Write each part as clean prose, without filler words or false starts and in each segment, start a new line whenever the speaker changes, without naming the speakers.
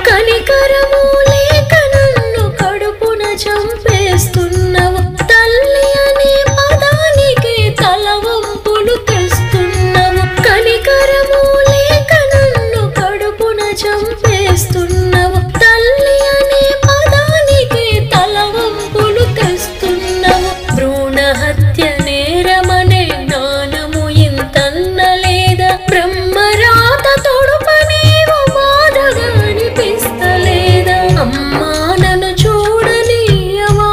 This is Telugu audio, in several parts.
కనికరము లేక నన్ను కడుపున చంపేస్తున్నావు తల్లి అనే పదానికి తల వంపులు తెస్తున్నావు కనికరము లేక నన్ను కడుపున చంపేస్తున్నావు తల్లి అనే పదానికి తల వంపులు తెస్తున్నావు భ్రూణ హత్య నేరమనే జ్ఞానము ఇంతన్న లేదా బ్రహ్మరాత తొడుపనేవు బాధగా అనిపిస్తలేదా అమ్మా నన్ను చూడనీయవా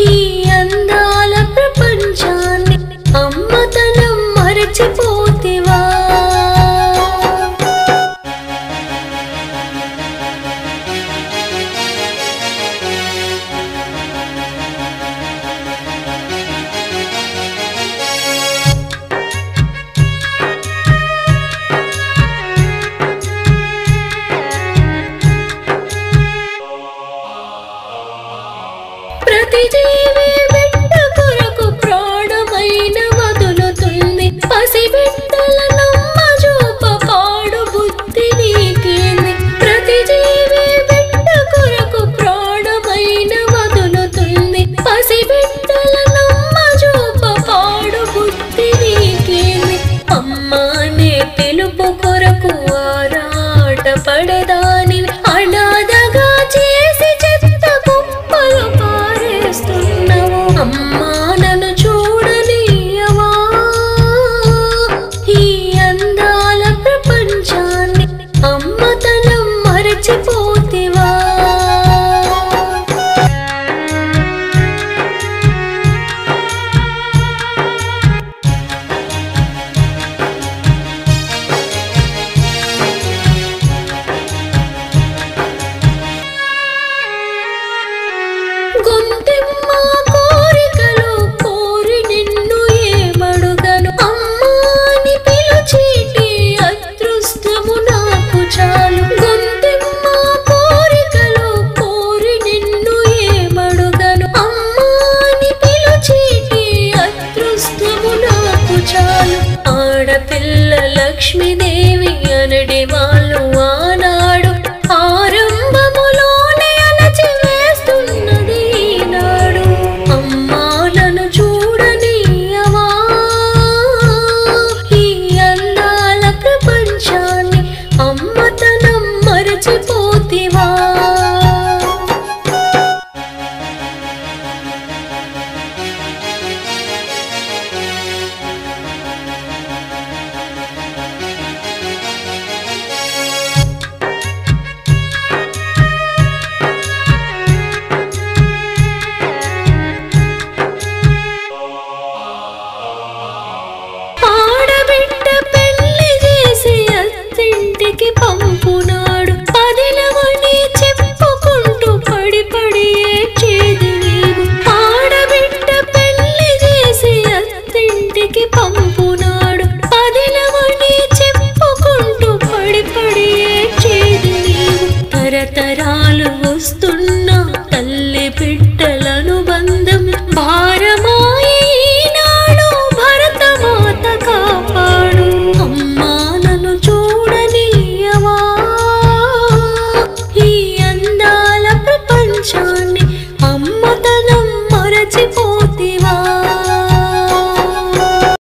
ఈ అందాల ప్రపంచాన్ని అమ్మతనం మరచిపోతివా ప్రతి జీవి బిడ్డ కొరకు ప్రాణమైన వదులుతుంది పసిబిడ్డల నమ్మ చూప పాడు బుద్ధి నీకేంది ప్రతి జీవి బిడ్డ కొరకు ప్రాణమైన వదులుతుంది పసిబిడ్డల నమ్మ చూప పాడు బుద్ధి నీకేంది అమ్మానే పిలుపు కొరకు ఆరాట పడే